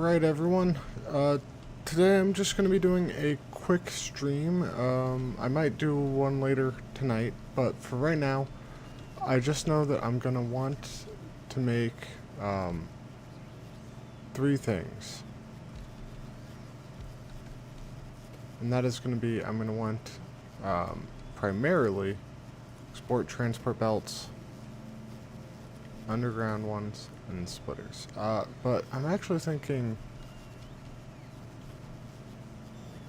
Alright everyone, today I'm just going to be doing a quick stream. I might do one later tonight, but for right now, I just know that I'm going to want to make three things. And that is going to be, I'm going to want primarily export transport belts, underground ones, and splitters. But I'm actually thinking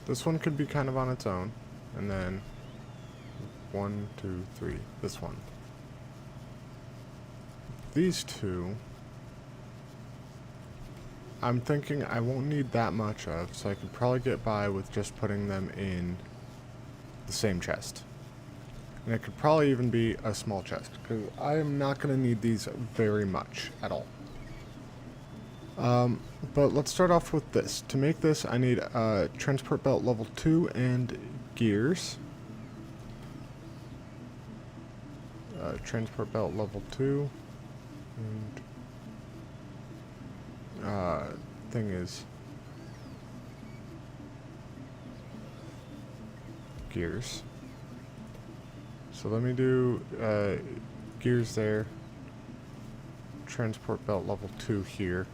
this one could be kind of on its own, and then 1, 2, 3, this one. These two, I'm thinking I won't need that much of, so I could probably get by with just putting them in the same chest. And it could probably even be a small chest, because I am not going to need these very much at all. But let's start off with this. To make this, I need transport belt level 2 and gears. Transport belt level 2. And thing is gears. So let me do gears there. Transport belt level 2 here.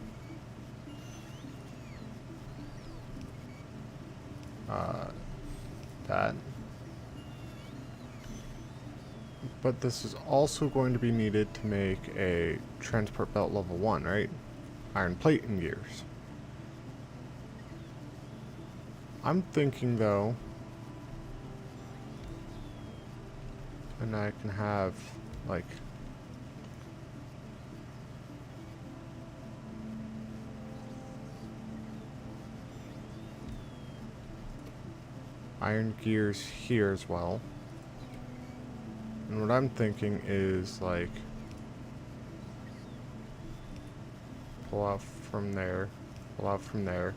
That. But this is also going to be needed to make a transport belt level 1, right? Iron plate and gears. I'm thinking though, and I can have like iron gears here as well. And what I'm thinking is like pull out from there, pull out from there,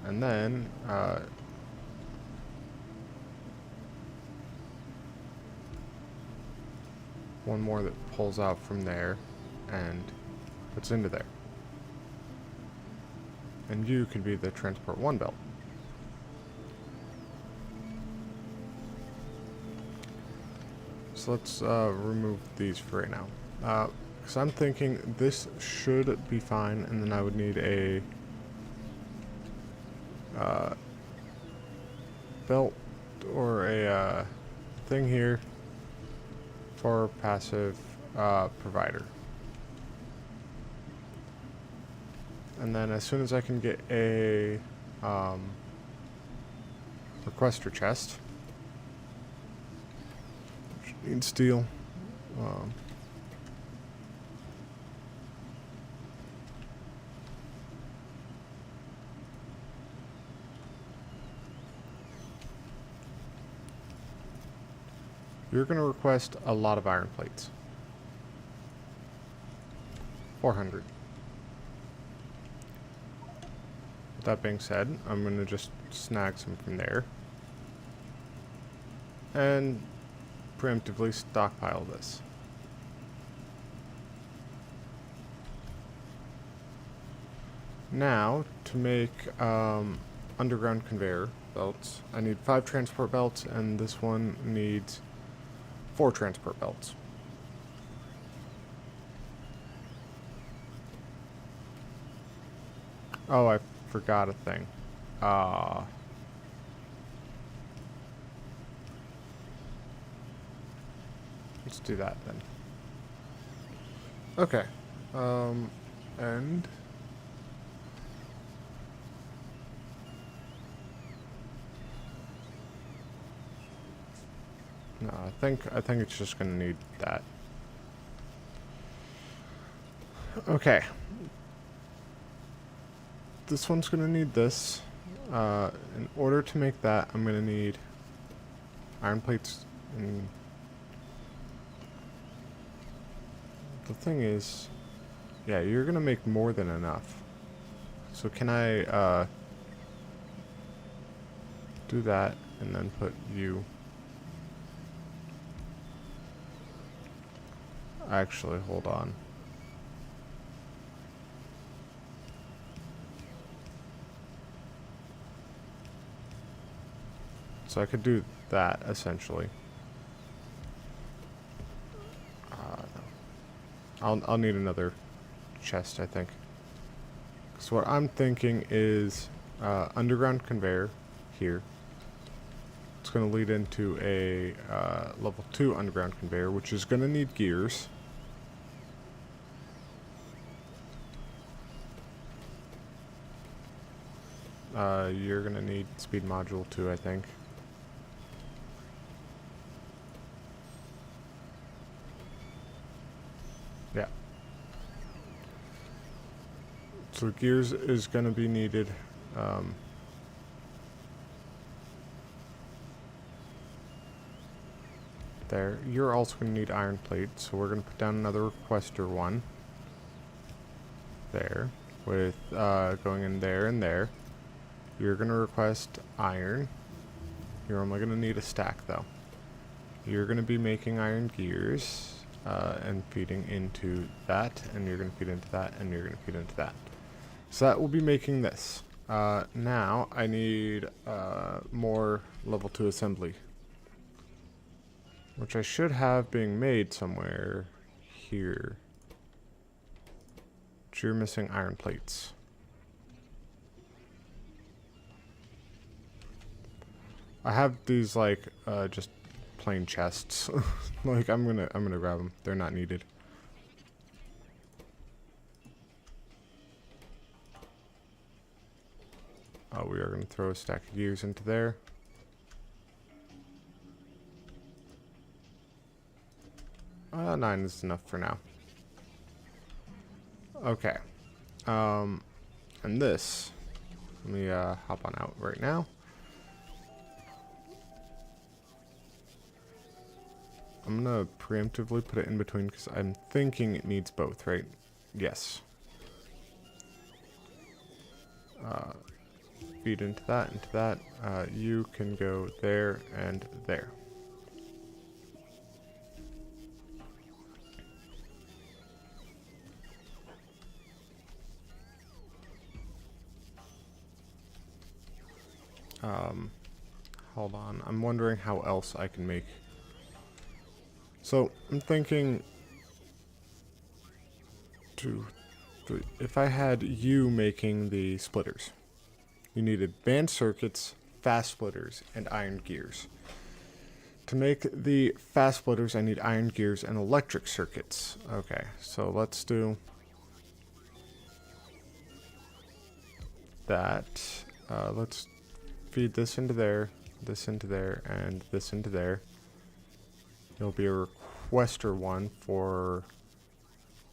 and then one more that pulls out from there and puts into there. And you could be the transport 1 belt. So let's remove these for right now. Because I'm thinking this should be fine, and then I would need a belt or a thing here for passive provider. And then as soon as I can get a requester chest, need steel. You're going to request a lot of iron plates. 400. With that being said, I'm going to just snag some from there. And preemptively stockpile this. Now, to make underground conveyor belts, I need 5 transport belts, and this one needs 4 transport belts. Oh, I forgot a thing. Let's do that then. Okay. And no, I think it's just gonna need that. Okay. This one's gonna need this. In order to make that, I'm gonna need iron plates and the thing is, yeah, you're gonna make more than enough. So can I do that and then put you? Actually, hold on. So I could do that, essentially. I'll need another chest, I think. So what I'm thinking is underground conveyor here. It's going to lead into a level 2 underground conveyor, which is going to need gears. You're going to need speed module too, I think. Yeah. So gears is going to be needed. There. You're also going to need iron plate, so we're going to put down another requester one. There. With going in there and there. You're going to request iron. You're only going to need a stack, though. You're going to be making iron gears and feeding into that, and you're going to feed into that, and you're going to feed into that. So that will be making this. Now, I need more level 2 assembly, which I should have being made somewhere here. But you're missing iron plates. I have these like just plain chests. Like I'm gonna grab them. They're not needed. We are gonna throw a stack of gears into there. Nine is enough for now. Okay. And this. Let me hop on out right now. I'm gonna preemptively put it in between because I'm thinking it needs both, right? Yes. Feed into that, into that. You can go there and there. Hold on. I'm wondering how else I can make. So I'm thinking 2, 3. If I had you making the splitters, you need advanced circuits, fast splitters, and iron gears. To make the fast splitters, I need iron gears and electric circuits. Okay, so let's do that. Let's feed this into there, and this into there. There'll be a requester one for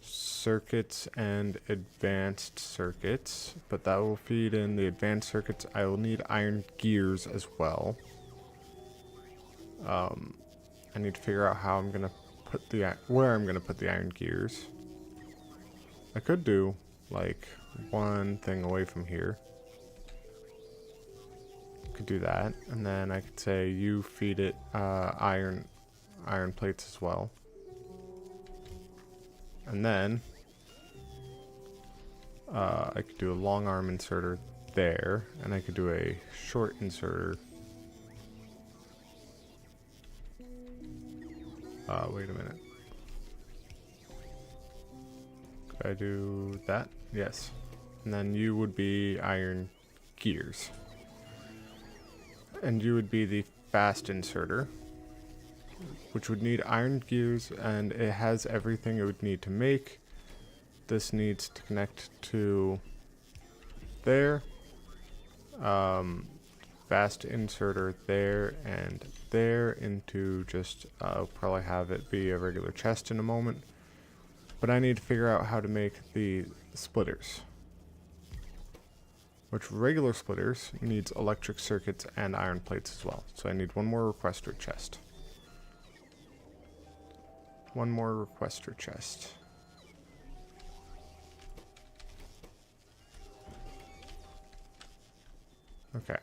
circuits and advanced circuits, but that will feed in the advanced circuits. I will need iron gears as well. I need to figure out how I'm gonna put where I'm gonna put the iron gears. I could do like one thing away from here. Could do that, and then I could say you feed it iron plates as well. And then I could do a long arm inserter there, and I could do a short inserter. Wait a minute. Could I do that? Yes. And then you would be iron gears. And you would be the fast inserter, which would need iron gears, and it has everything it would need to make. This needs to connect to there. Fast inserter there and there into just, I'll probably have it be a regular chest in a moment. But I need to figure out how to make the splitters. Which regular splitters needs electric circuits and iron plates as well. So I need one more requester chest. One more requester chest. Okay.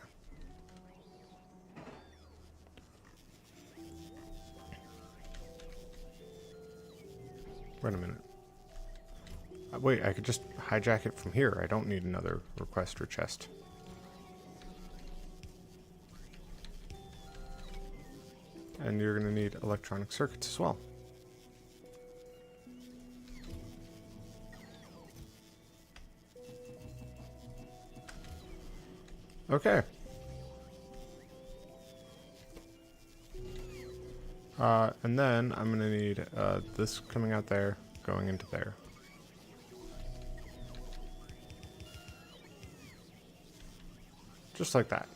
Wait a minute. Wait, I could just hijack it from here. I don't need another requester chest. And you're going to need electronic circuits as well. Okay. And then I'm going to need this coming out there, going into there. Just like that.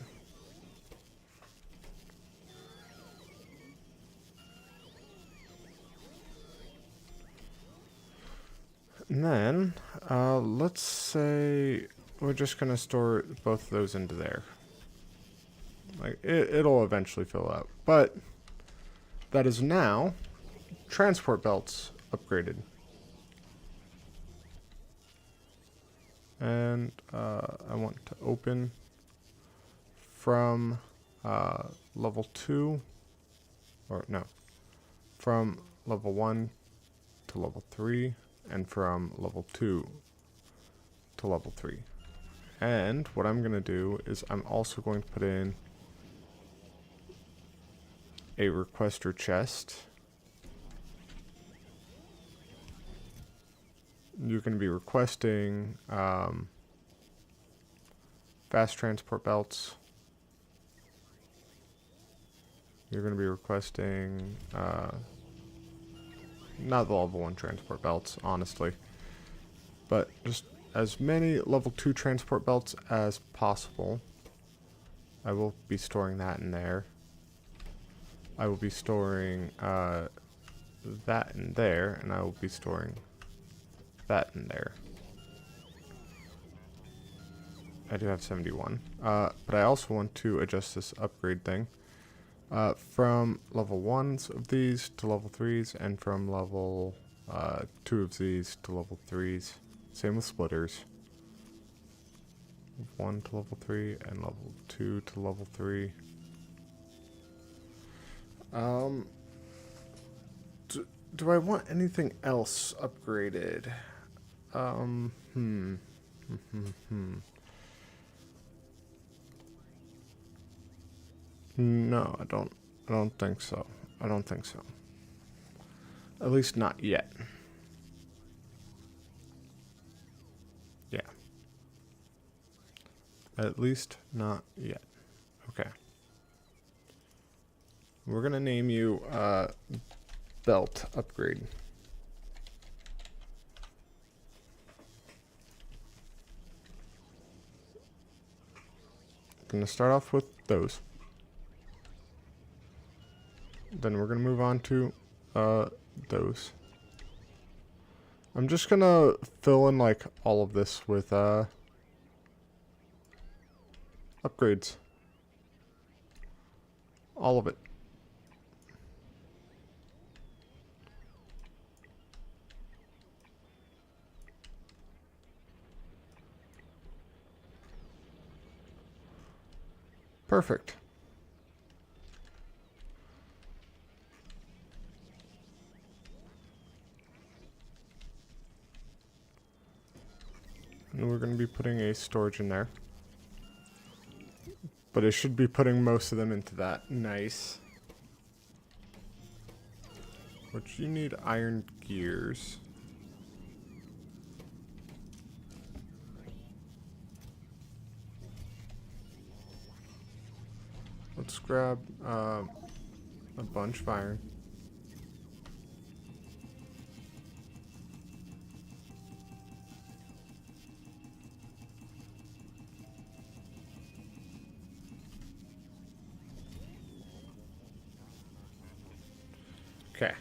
And then, let's say we're just going to store both of those into there. Like, it'll eventually fill out. But that is now transport belts upgraded. And I want to open from level 2, or no, from level 1 to level 3, and from level 2 to level 3. And what I'm going to do is I'm also going to put in a requester chest. You're going to be requesting fast transport belts. You're going to be requesting not the level 1 transport belts, honestly, but just as many level 2 transport belts as possible. I will be storing that in there. I will be storing that in there, and I will be storing that in there. I do have 71. But I also want to adjust this upgrade thing. From level 1s of these to level 3s, and from level 2 of these to level 3s. Same with splitters. 1 to level 3, and level 2 to level 3. Do I want anything else upgraded? No, I don't think so. I don't think so. At least not yet. Yeah. At least not yet. Okay. We're gonna name you belt upgrade. Gonna start off with those. Then we're gonna move on to those. I'm just gonna fill in like all of this with upgrades. All of it. Perfect. And we're going to be putting a storage in there. But it should be putting most of them into that. Nice. Which you need iron gears. Let's grab a bunch of iron. Okay.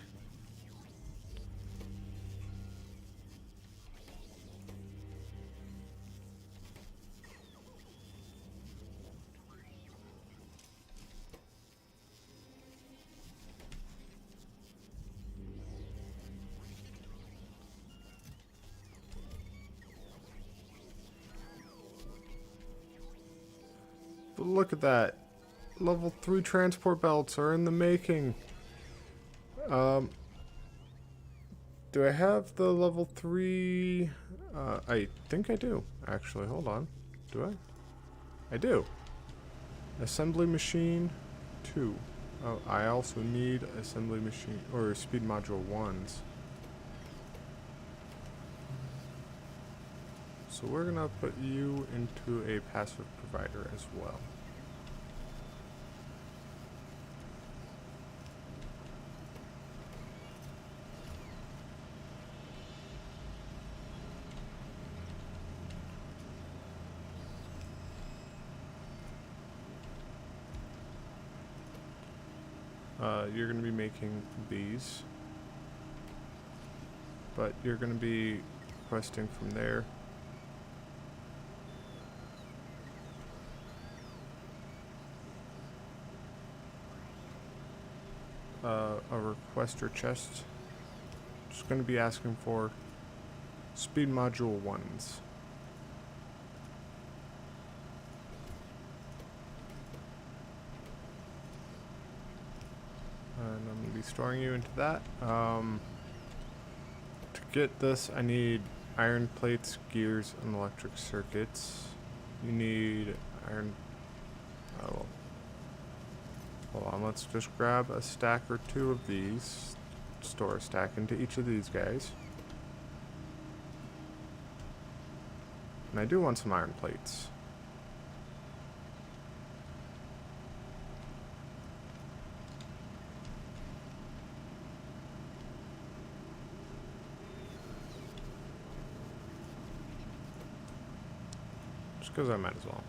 But look at that. Level 3 transport belts are in the making. Do I have the level 3? I think I do, actually. Hold on. Do I? I do. Assembly machine 2. Oh, I also need assembly machine or speed module 1s. So we're gonna put you into a passive provider as well. You're going to be making these, but you're going to be requesting from there. A requester chest. Just going to be asking for speed module 1s. And I'm going to be storing you into that. To get this, I need iron plates, gears, and electric circuits. You need iron... Oh, hold on, let's just grab a stack or two of these. Store a stack into each of these guys. And I do want some iron plates. Just because I might as well.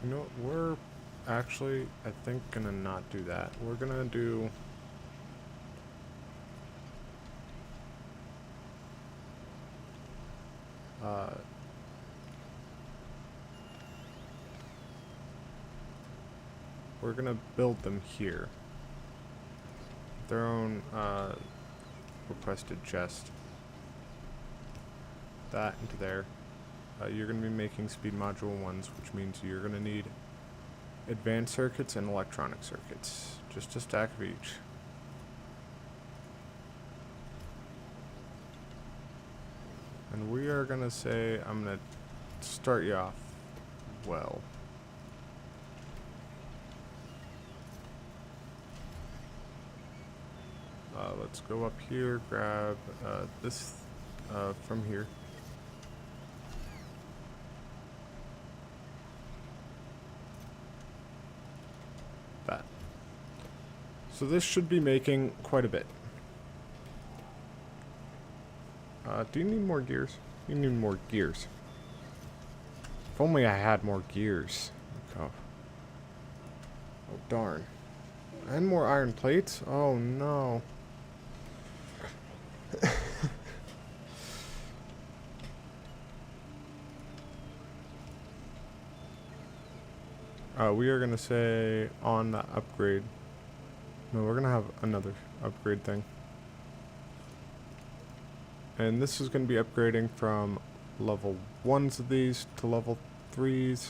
You know, we're actually, I think, gonna not do that. We're gonna do... we're gonna build them here. Their own, requested chest. That into there. You're going to be making speed module 1s, which means you're going to need advanced circuits and electronic circuits. Just a stack of each. And we are going to say, I'm going to start you off well. Let's go up here, grab this from here. That. So this should be making quite a bit. Do you need more gears? You need more gears. If only I had more gears. Oh, darn. And more iron plates? Oh no. We are going to say on the upgrade. No, we're going to have another upgrade thing. And this is going to be upgrading from level 1s of these to level 3s.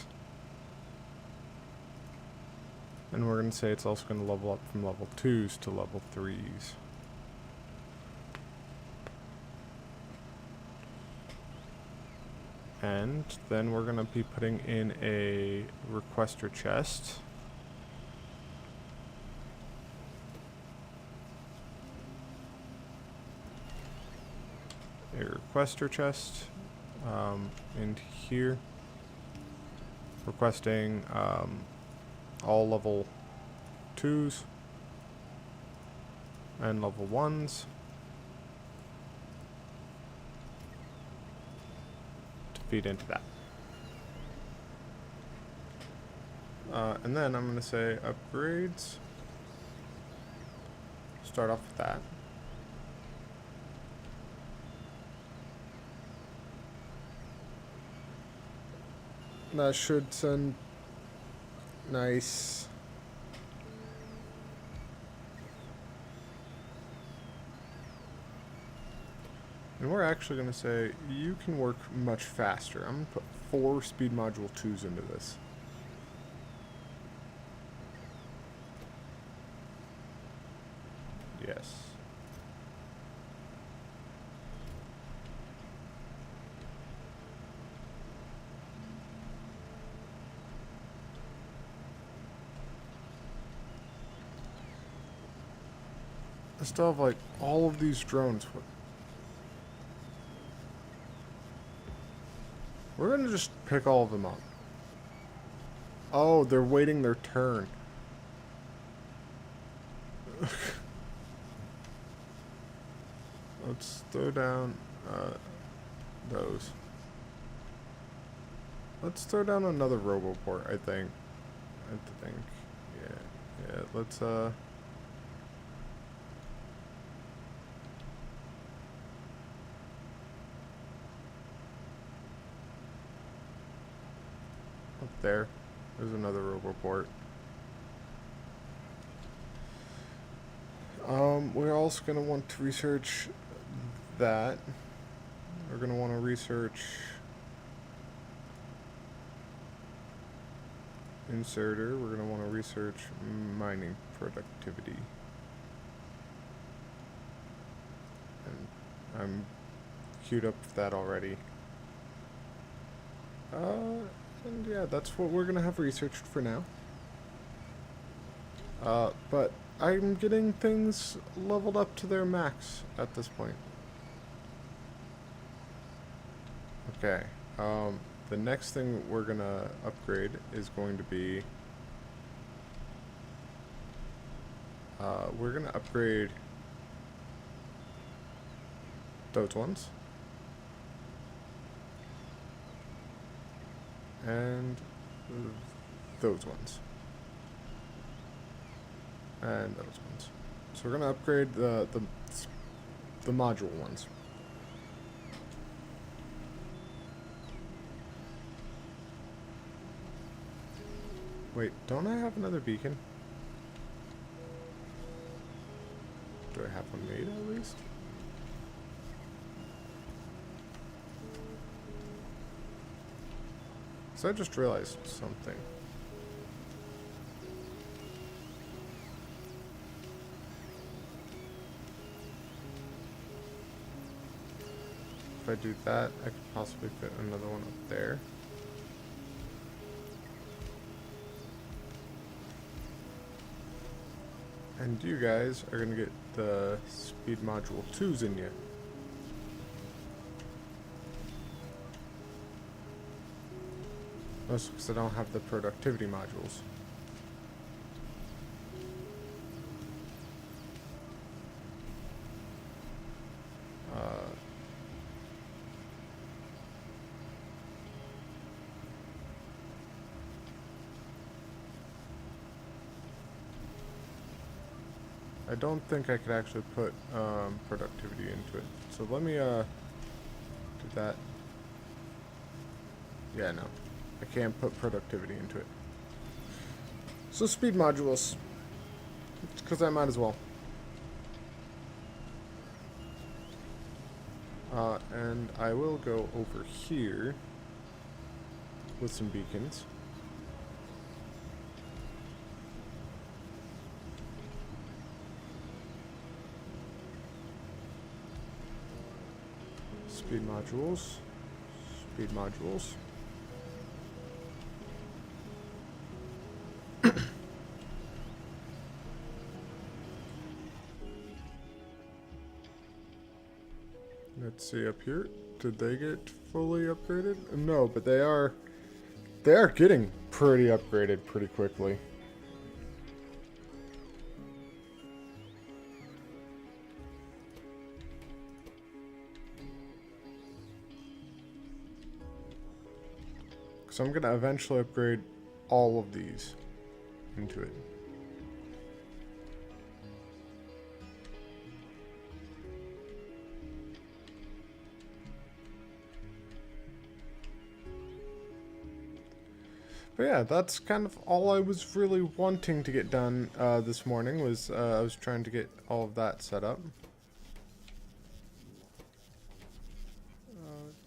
And we're going to say it's also going to level up from level 2s to level 3s. And then we're going to be putting in a requester chest. A requester chest in here. Requesting all level 2s and level 1s. Feed into that. And then I'm going to say upgrades. Start off with that. That should send nice. And we're actually going to say, you can work much faster. I'm going to put 4 speed module 2s into this. Yes. I still have like all of these drones. We're gonna just pick all of them up. Oh, they're waiting their turn. Let's throw down those. Let's throw down another Roboport, I think. Yeah, let's up there. There's another Roboport. We're also gonna want to research that. We're gonna want to research inserter. We're gonna want to research mining productivity. And I'm queued up for that already. And yeah, that's what we're gonna have researched for now. But I'm getting things leveled up to their max at this point. Okay, the next thing we're gonna upgrade is going to be, we're gonna upgrade those ones. And those ones. And those ones. So we're gonna upgrade the module ones. Wait, don't I have another beacon? Do I have one made at least? So I just realized something. If I do that, I could possibly fit another one up there. And you guys are gonna get the speed module 2s in you. Mostly because I don't have the productivity modules. I don't think I could actually put productivity into it. So let me do that. Yeah, no. I can't put productivity into it. So speed modules. Because I might as well. And I will go over here with some beacons. Speed modules. Speed modules. Let's see up here. Did they get fully upgraded? No, but they are getting pretty upgraded pretty quickly. So I'm gonna eventually upgrade all of these into it. But yeah, that's kind of all I was really wanting to get done this morning. Was I was trying to get all of that set up.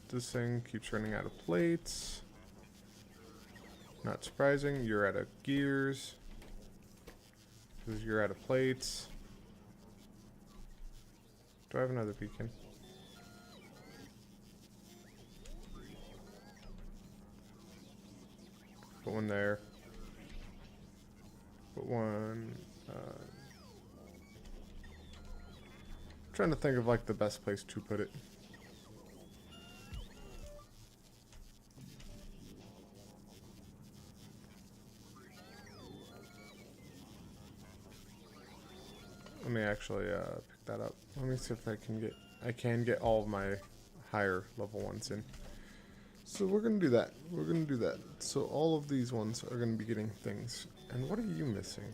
This thing keeps running out of plates. Not surprising, you're out of gears. Because you're out of plates. Do I have another beacon? Put one there. Put one... trying to think of like the best place to put it. Let me actually pick that up. Let me see if I can get all of my higher level ones in. So we're gonna do that. We're gonna do that. So all of these ones are gonna be getting things. And what are you missing?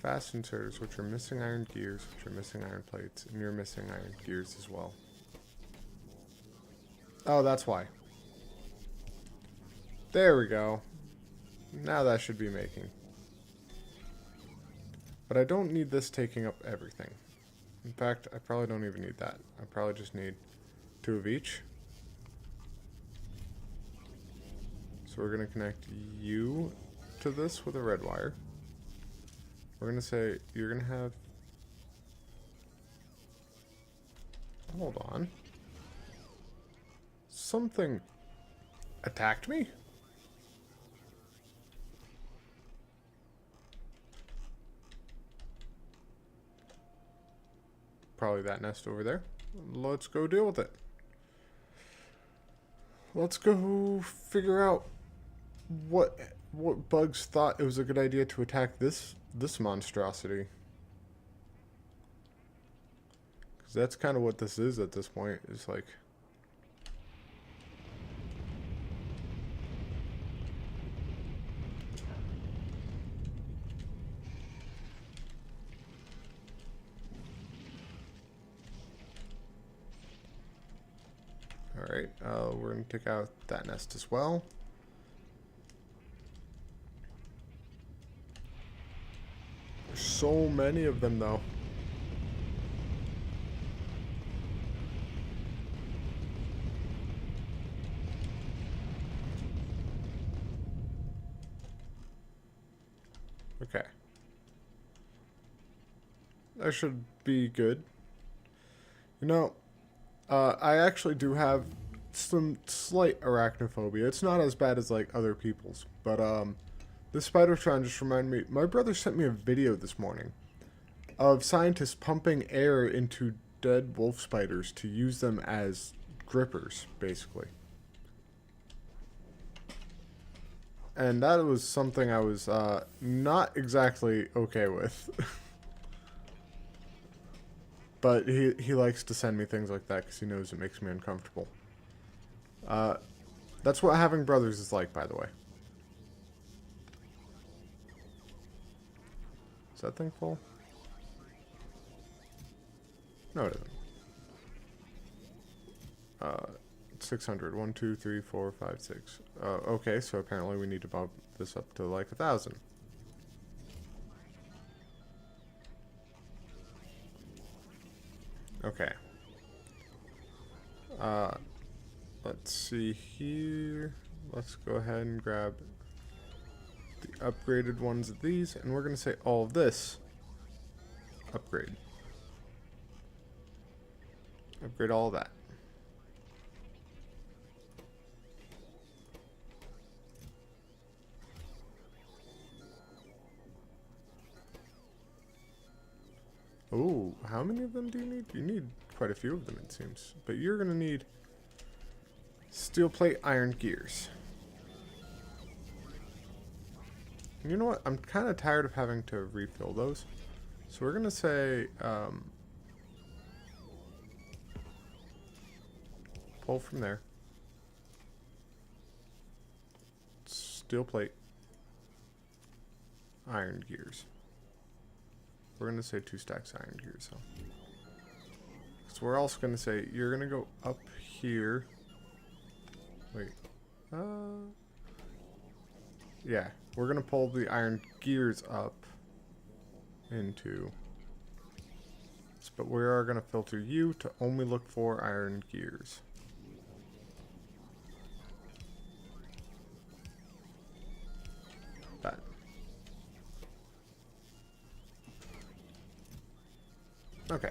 Fast inserters, which are missing iron gears, which are missing iron plates, and you're missing iron gears as well. Oh, that's why. There we go. Now that should be making. But I don't need this taking up everything. In fact, I probably don't even need that. I probably just need 2 of each. So we're going to connect you to this with a red wire. We're going to say you're going to have... Hold on. Something attacked me? Probably that nest over there. Let's go deal with it. Let's go figure out what bugs thought it was a good idea to attack this monstrosity. Because that's kind of what this is at this point. It's like... Alright, we're going to take out that nest as well. There's so many of them, though. Okay. That should be good. You know... I actually do have some slight arachnophobia. It's not as bad as, like, other people's. But, this Spidertron just reminded me... My brother sent me a video this morning of scientists pumping air into dead wolf spiders to use them as grippers, basically. And that was something I was, not exactly okay with. But he likes to send me things like that because he knows it makes me uncomfortable. That's what having brothers is like, by the way. Is that thing full? No, it isn't. 600. 1, 2, 3, 4, 5, 6. Okay, so apparently we need to bump this up to like 1,000. Okay. Let's see here. Let's go ahead and grab the upgraded ones of these, and we're going to say all of this. Upgrade. Upgrade all of that. Ooh, how many of them do you need? You need quite a few of them, it seems. But you're going to need steel plate iron gears. And you know what? I'm kind of tired of having to refill those. So we're going to say, pull from there. Steel plate iron gears. We're going to say 2 stacks iron gears. So we're also going to say you're going to go up here. Wait. Yeah. We're going to pull the iron gears up into... But we are going to filter you to only look for iron gears. That. Okay.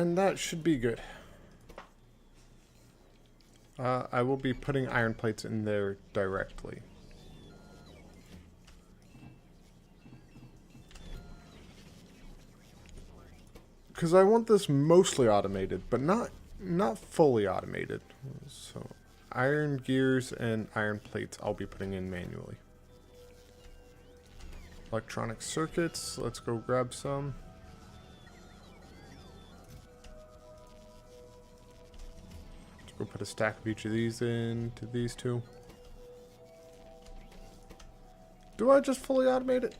And that should be good. I will be putting iron plates in there directly. Because I want this mostly automated, but not fully automated. So iron gears and iron plates I'll be putting in manually. Electronic circuits, let's go grab some. Let's go put a stack of each of these into these two. Do I just fully automate it?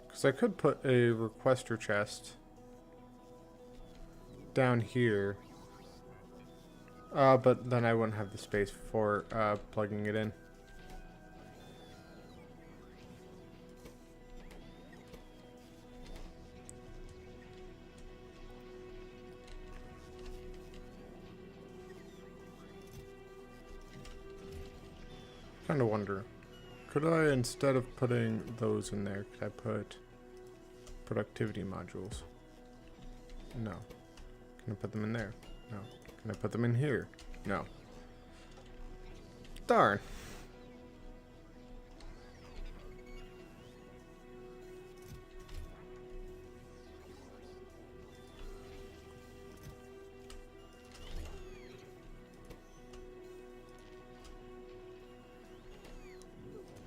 Because I could put a requester chest down here. But then I wouldn't have the space for plugging it in. Kind of wonder, could I, instead of putting those in there, could I put productivity modules? No. Can I put them in there? No. Can I put them in here? No. Darn.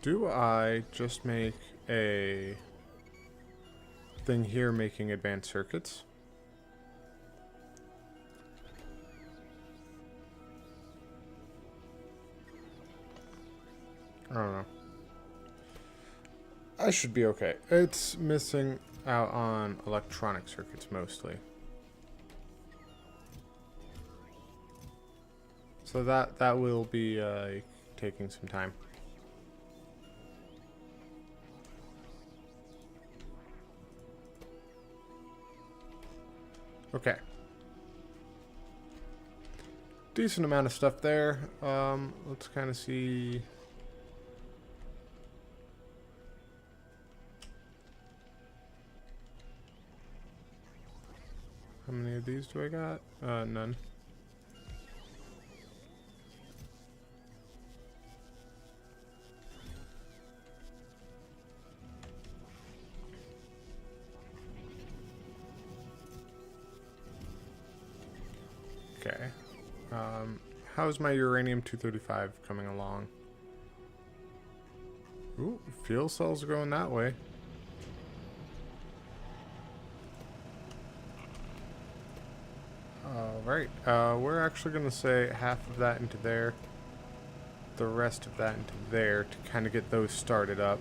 Do I just make a thing here making advanced circuits? I don't know. I should be okay. It's missing out on electronic circuits mostly. So that will be taking some time. Okay. Decent amount of stuff there. Let's kind of see. How many of these do I got? None. Okay. How's my uranium-235 coming along? Ooh, fuel cells are going that way. Alright, we're actually going to say half of that into there, the rest of that into there to kind of get those started up.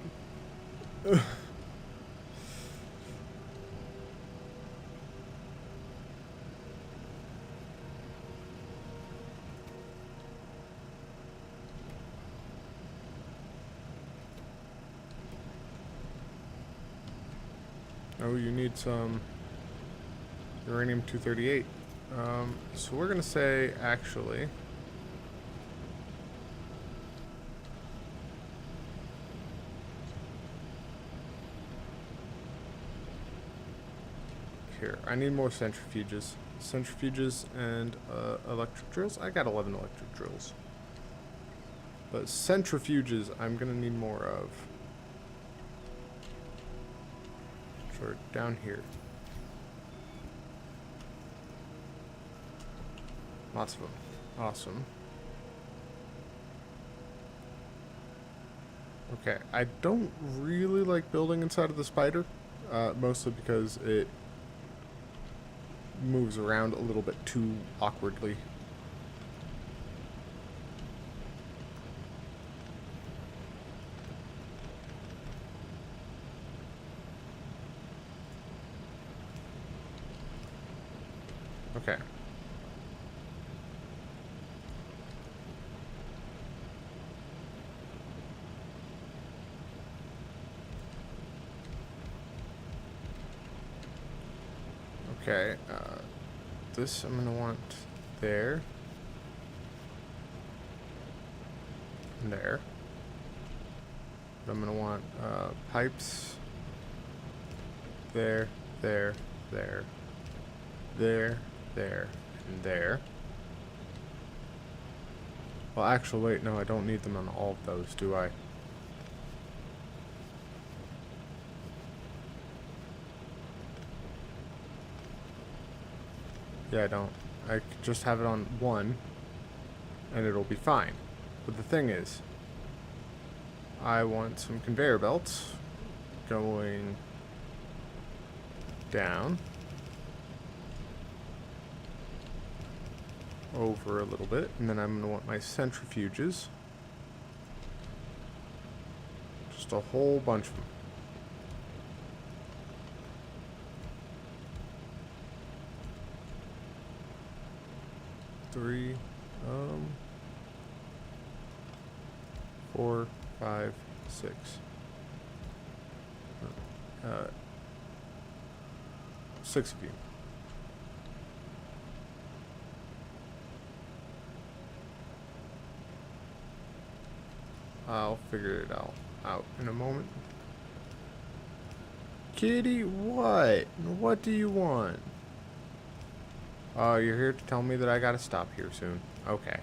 Oh, you need some uranium-238. So we're going to say, actually, here, I need more centrifuges. Centrifuges and electric drills. I got 11 electric drills. But centrifuges, I'm going to need more of. Sort of down here. Lots of them. Awesome. Okay, I don't really like building inside of the spider, mostly because it moves around a little bit too awkwardly. Okay. Okay, this I'm gonna want there. And there. But I'm going to want pipes there, there, there, there, there, and there. Well, actually, wait, no, I don't need them on all of those, do I? Yeah, I don't. I could just have it on one, and it'll be fine. But the thing is, I want some conveyor belts going down, over a little bit, and then I'm going to want my centrifuges. Just a whole bunch of them. Three, 4, 5, 6. 6 of you. I'll figure it out in a moment. Kitty, what? What do you want? Oh, you're here to tell me that I gotta stop here soon. Okay.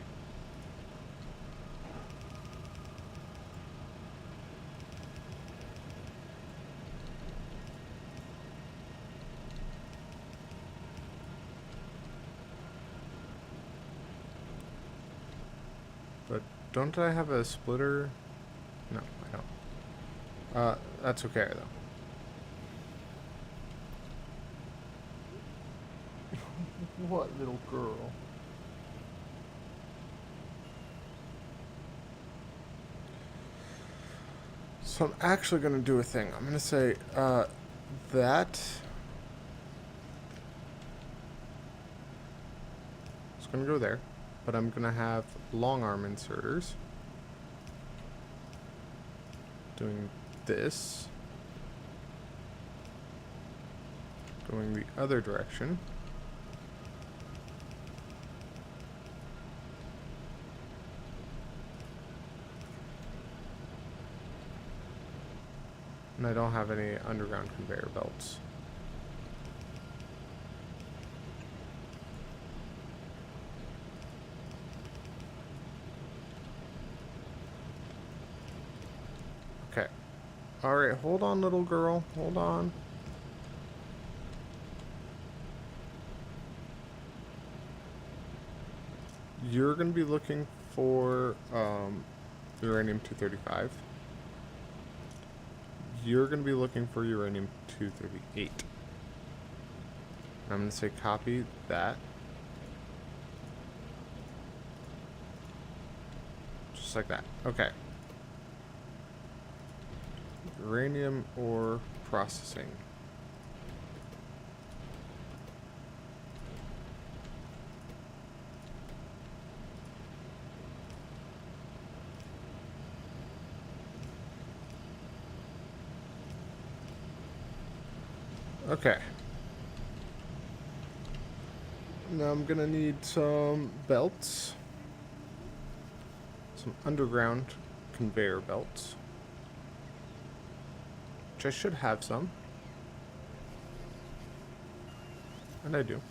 But don't I have a splitter? No, I don't. That's okay, though. What, little girl? So I'm actually going to do a thing. I'm going to say, that it's going to go there, but I'm going to have long arm inserters doing this, going the other direction. And I don't have any underground conveyor belts. Okay. Alright, hold on, little girl. Hold on. You're going to be looking for uranium-235. You're going to be looking for uranium-238. I'm going to say copy that. Just like that. Okay. Uranium ore processing. Okay. Now I'm gonna need some belts. Some underground conveyor belts. Which I should have some. And I do.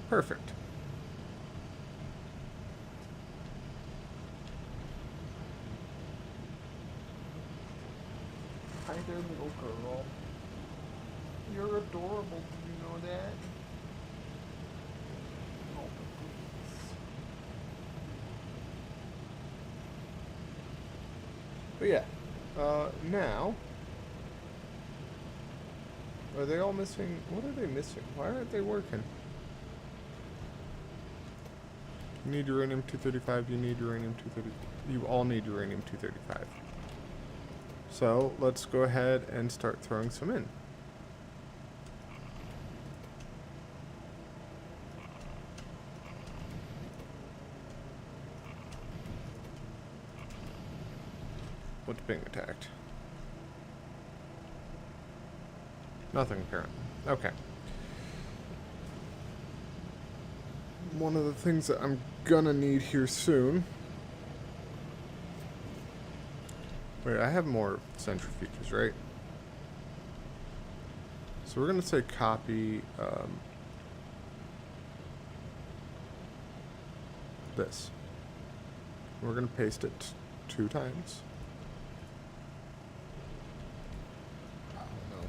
Perfect. Hi there, little girl. You're adorable, do you know that? Oh, please. But yeah, now, are they all missing? What are they missing? Why aren't they working? You need uranium-235, you need uranium-230, you all need uranium-235. So, let's go ahead and start throwing some in. What's being attacked? Nothing apparent. Okay. One of the things that I'm gonna need here soon. Wait, I have more centrifuges, right? So we're gonna say copy this. We're gonna paste it 2 times. I don't know.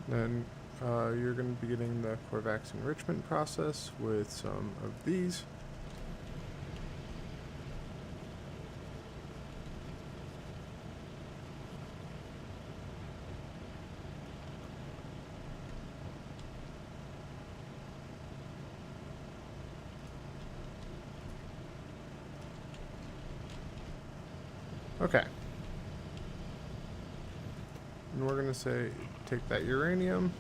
Then you're going to be getting the Corvax enrichment process with some of these. Okay. And we're going to say, take that uranium.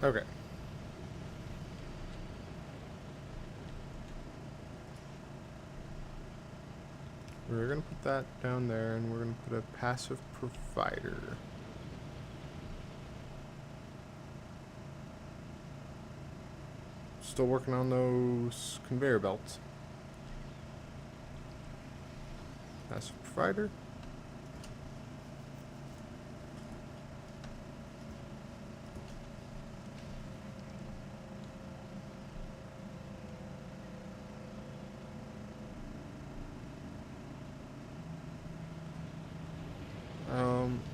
Okay. We're going to put that down there, and we're going to put a passive provider. Still working on those conveyor belts. Passive provider.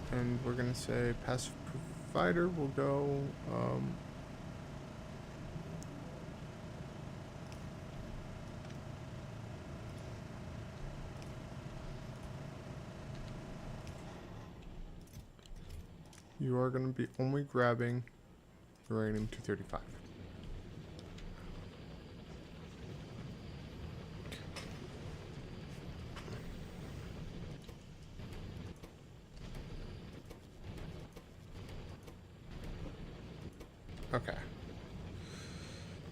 And we're going to say passive provider will go, you are going to be only grabbing uranium-235. Okay.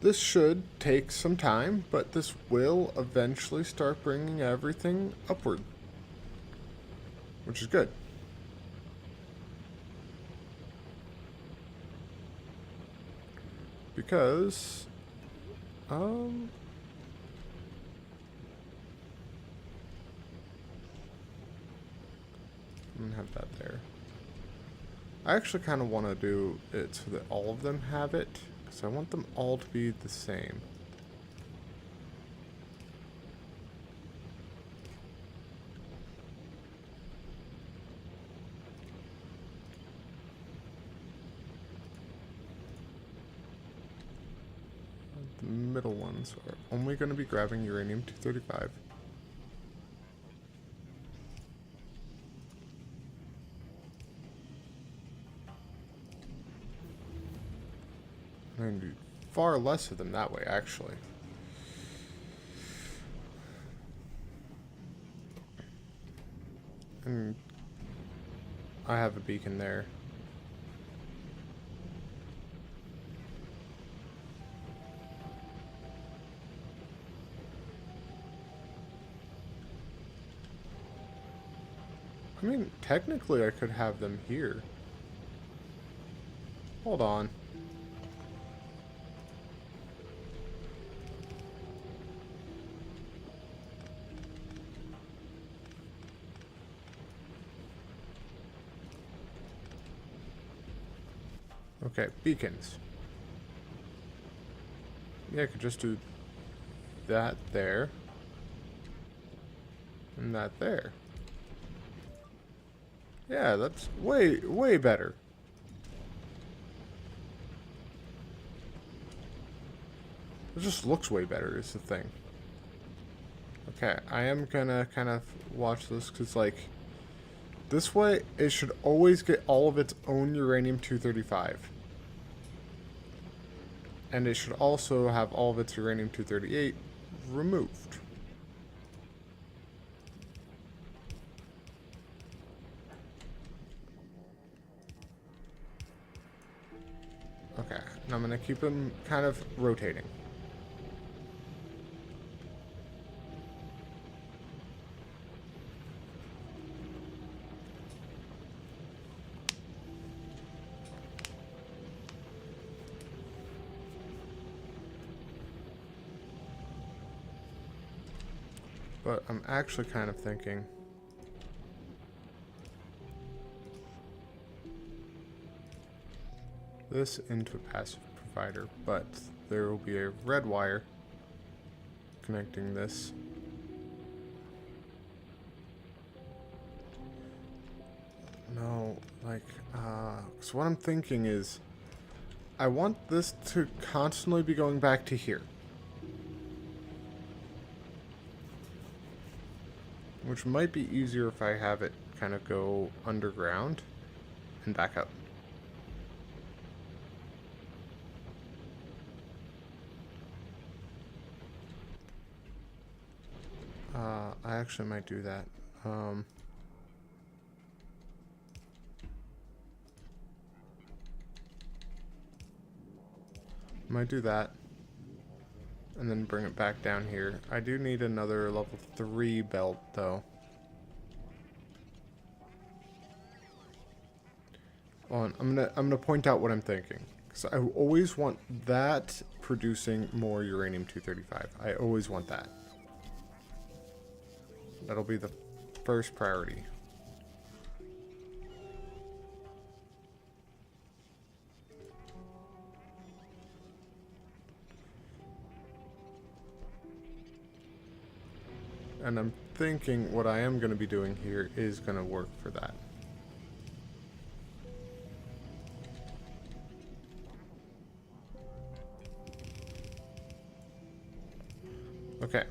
This should take some time, but this will eventually start bringing everything upward, which is good. Because, I'm gonna have that there. I actually kind of want to do it so that all of them have it, because I want them all to be the same. The middle ones are only going to be grabbing uranium-235. And far less of them that way, actually. And I have a beacon there. I mean, technically I could have them here. Hold on. Okay, beacons. Yeah, I could just do that there. And that there. Yeah, that's way, way better. It just looks way better is the thing. Okay, I am gonna kind of watch this because, like, this way it should always get all of its own uranium-235. And it should also have all of its uranium-238 removed. Okay, and I'm gonna keep them kind of rotating. But I'm actually kind of thinking this into a passive provider, but there will be a red wire connecting this. No, like, so what I'm thinking is I want this to constantly be going back to here. Which might be easier if I have it kind of go underground and back up. I actually might do that. Might do that. And then bring it back down here. I do need another level 3 belt, though. Hold on, I'm gonna point out what I'm thinking. Because I always want that producing more uranium-235. I always want that. That'll be the first priority. And I'm thinking what I am going to be doing here is going to work for that. Okay.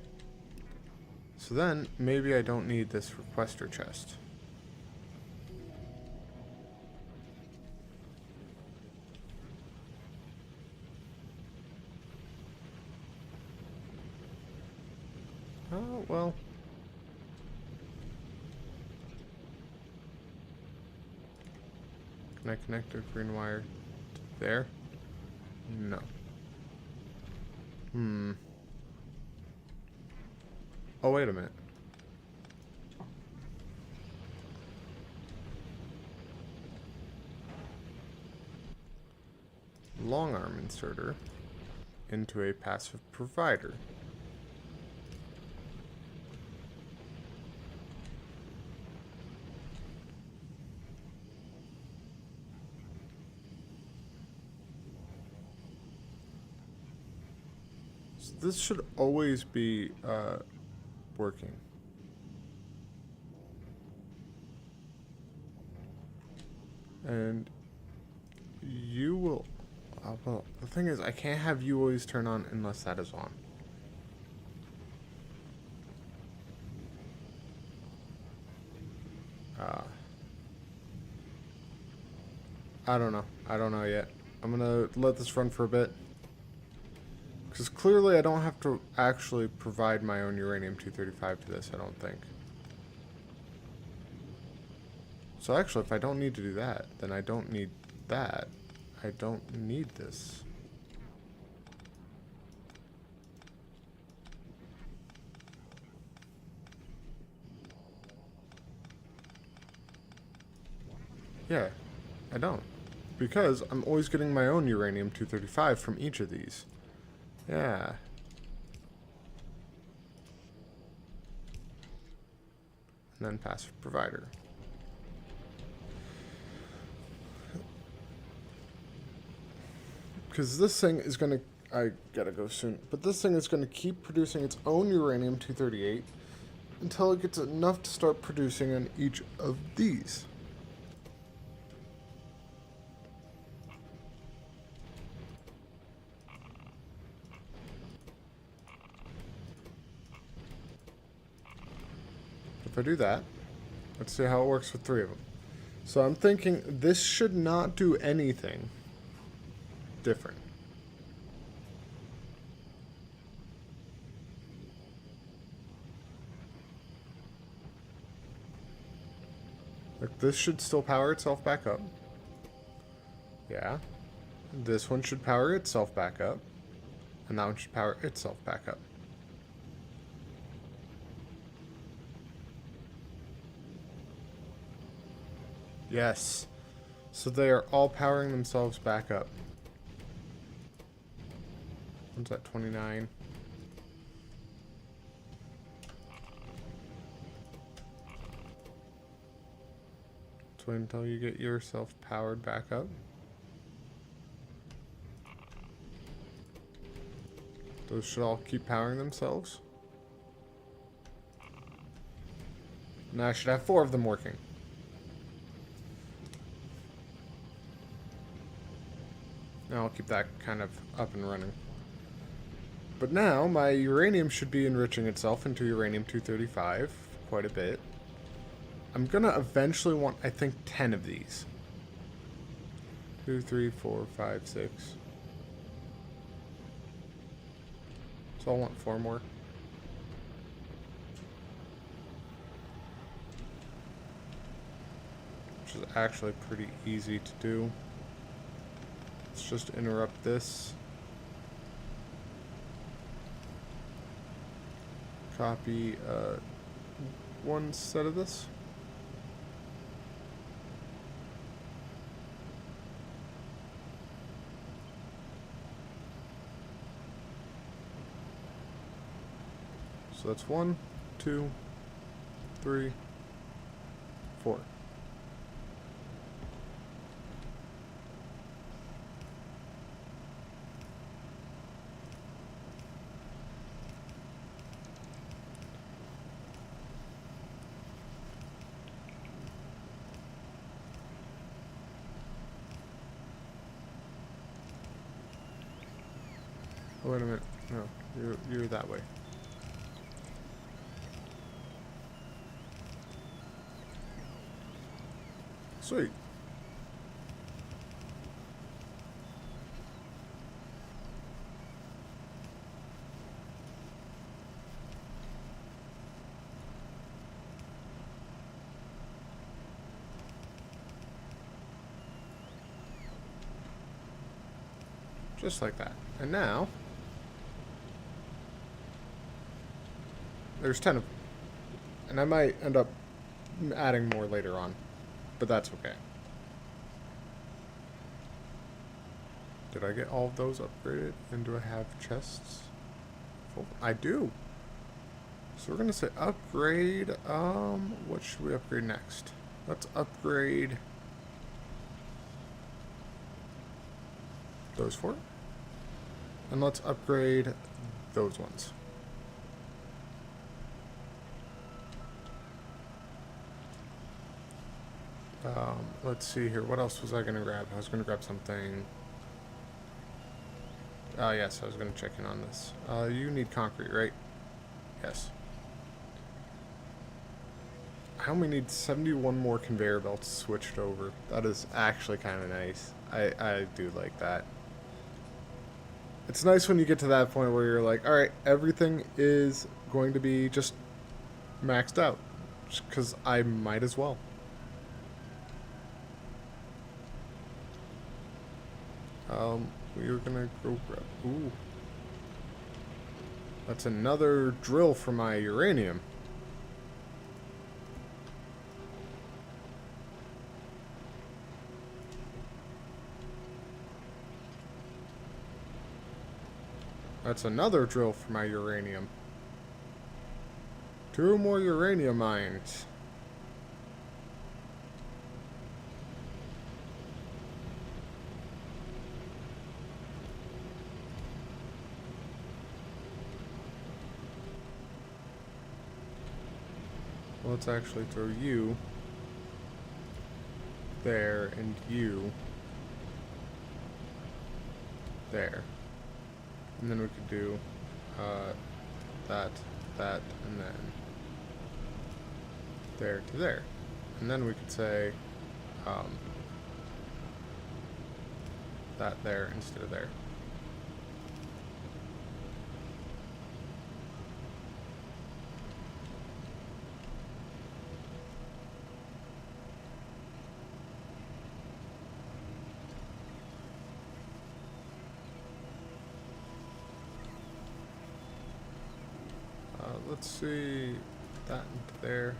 So then, maybe I don't need this requester chest. Oh, well. Can I connect a green wire to there? No. Oh, wait a minute. Long arm inserter into a passive provider. So this should always be working. And you will... well, the thing is, I can't have you always turn on unless that is on. I don't know. I don't know yet. I'm gonna let this run for a bit. Because clearly I don't have to actually provide my own uranium-235 to this, I don't think. So actually, if I don't need to do that, then I don't need that. I don't need this. Yeah, I don't. Because I'm always getting my own uranium-235 from each of these. Yeah. And then passive provider. Because this thing is going to... I gotta go soon. But this thing is going to keep producing its own uranium-238 until it gets enough to start producing on each of these. If I do that, let's see how it works with 3 of them. So I'm thinking this should not do anything different. Like, this should still power itself back up. Yeah. This one should power itself back up. And that one should power itself back up. Yes. So they are all powering themselves back up. One's at 29. Just wait until you get yourself powered back up. Those should all keep powering themselves. Now I should have 4 of them working. Now I'll keep that kind of up and running. But now my uranium should be enriching itself into uranium-235 quite a bit. I'm gonna eventually want, I think, 10 of these. 2, 3, 4, 5, 6. So I'll want 4 more. Which is actually pretty easy to do. Let's just interrupt this. Copy 1 set of this. So that's 1, 2, 3, 4. Oh, wait a minute. No, you're that way. Sweet. Just like that. And now, there's 10 of them. And I might end up adding more later on. But that's okay. Did I get all of those upgraded? And do I have chests full? I do. So we're gonna say upgrade. What should we upgrade next? Let's upgrade those 4. And let's upgrade those ones. Let's see here. What else was I going to grab? I was going to grab something. Yes, I was going to check in on this. You need concrete, right? Yes. I only need 71 more conveyor belts switched over. That is actually kind of nice. I do like that. It's nice when you get to that point where you're like, alright, everything is going to be just maxed out. Just because I might as well. We were gonna go grab... Ooh. That's another drill for my uranium. That's another drill for my uranium. 2 more uranium mines. let's actually throw you there and you there. And then we could do that, and then there to there. And then we could say that there instead of there. Let's see that into there.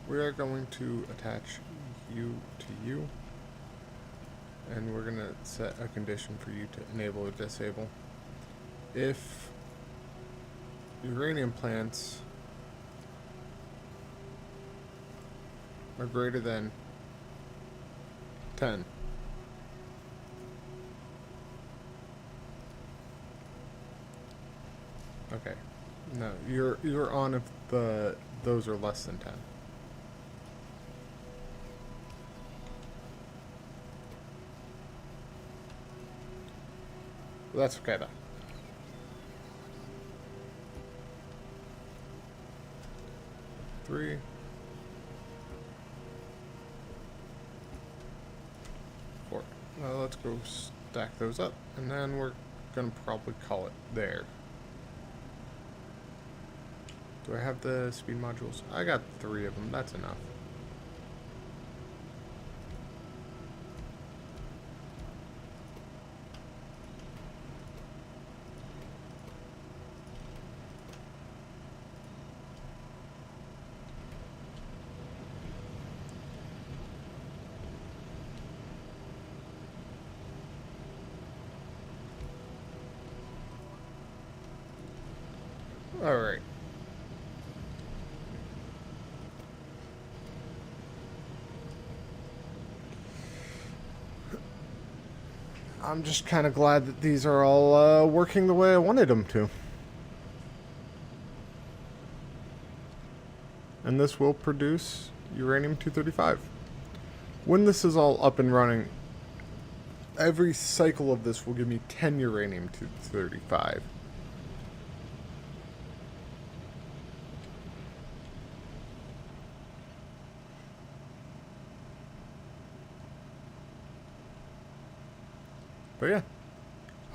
We are going to attach you to you, and we're going to set a condition for you to enable or disable. If uranium plants are greater than 10, okay, no, you're on if those are less than 10. Well, that's okay though. Three. 4. Let's go stack those up, and then we're gonna probably call it there. Do I have the speed modules? I got 3 of them. That's enough. All right. I'm just kind of glad that these are all working the way I wanted them to. And this will produce uranium-235. When this is all up and running, every cycle of this will give me 10 uranium-235. But yeah,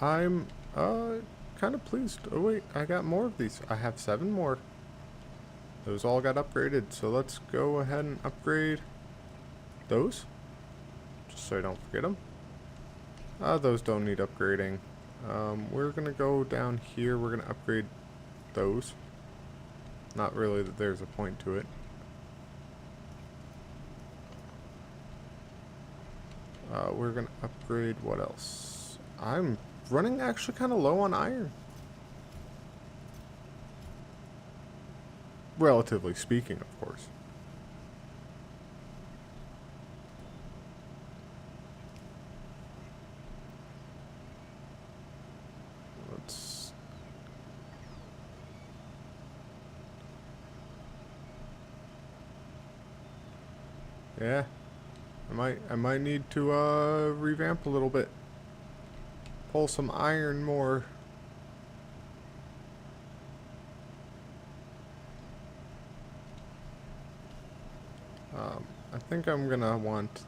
I'm kind of pleased. Oh wait, I got more of these. I have 7 more. Those all got upgraded, so let's go ahead and upgrade those, just so I don't forget them. Those don't need upgrading. We're gonna go down here. We're gonna upgrade those. Not really that there's a point to it. We're gonna upgrade what else? I'm running actually kind of low on iron. Relatively speaking, of course. Let's... Yeah. I might need to revamp a little bit. Pull some iron more. I think I'm gonna want...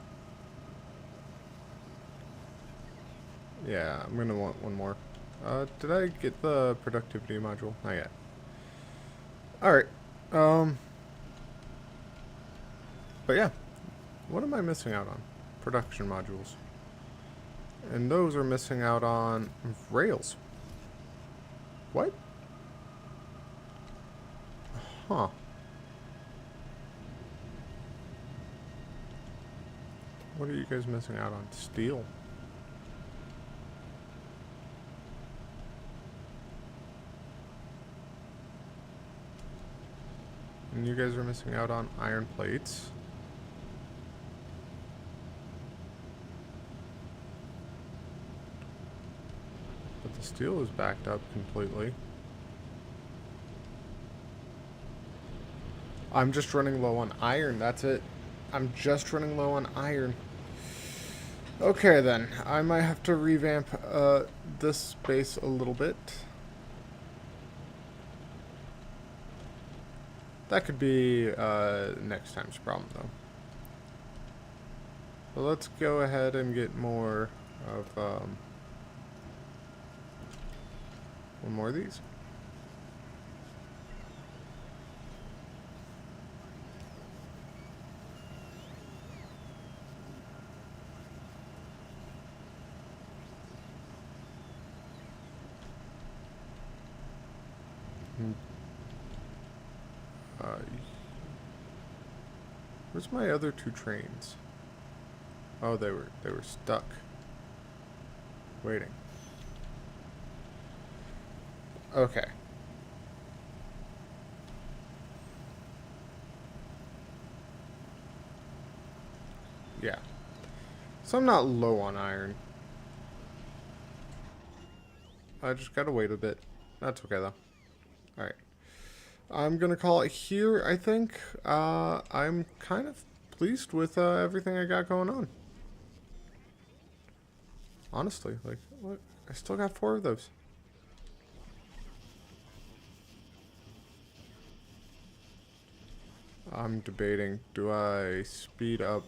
Yeah, I'm gonna want one more. Did I get the productivity module? Not yet. Alright. But yeah. What am I missing out on? Production modules. And those are missing out on rails. What? Huh. What are you guys missing out on? Steel. And you guys are missing out on iron plates. The steel is backed up completely. I'm just running low on iron, that's it. I'm just running low on iron. Okay then, I might have to revamp this base a little bit. That could be next time's problem though. But let's go ahead and get more of one more of these. Where's my other two trains? Oh, they were stuck. Waiting. Okay. Yeah. So I'm not low on iron. I just gotta wait a bit. That's okay though. Alright. I'm gonna call it here, I think. I'm kind of pleased with everything I got going on. Honestly, like, what? I still got 4 of those. I'm debating, do I speed up?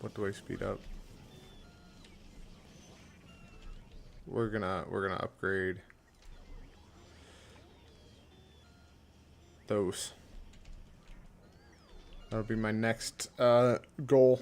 What do I speed up? We're gonna upgrade those. That'll be my next goal.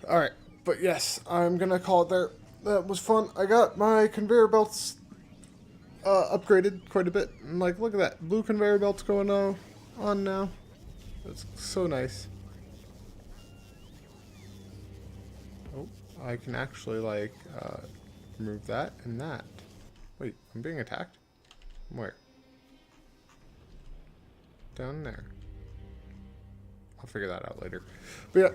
Alright, but yes, I'm gonna call it there. That was fun. I got my conveyor belts upgraded quite a bit. And like, look at that. Blue conveyor belts going on now. That's so nice. Oh, I can actually, like, remove that and that. Wait, I'm being attacked? Where? Down there. I'll figure that out later. But yeah,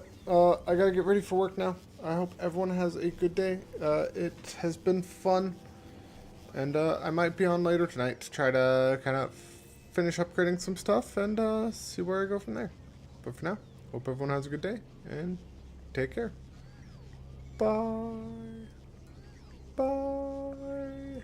I gotta get ready for work now. I hope everyone has a good day. It has been fun. And I might be on later tonight to try to kind of finish upgrading some stuff and see where I go from there. But for now, hope everyone has a good day and take care. Bye. Bye.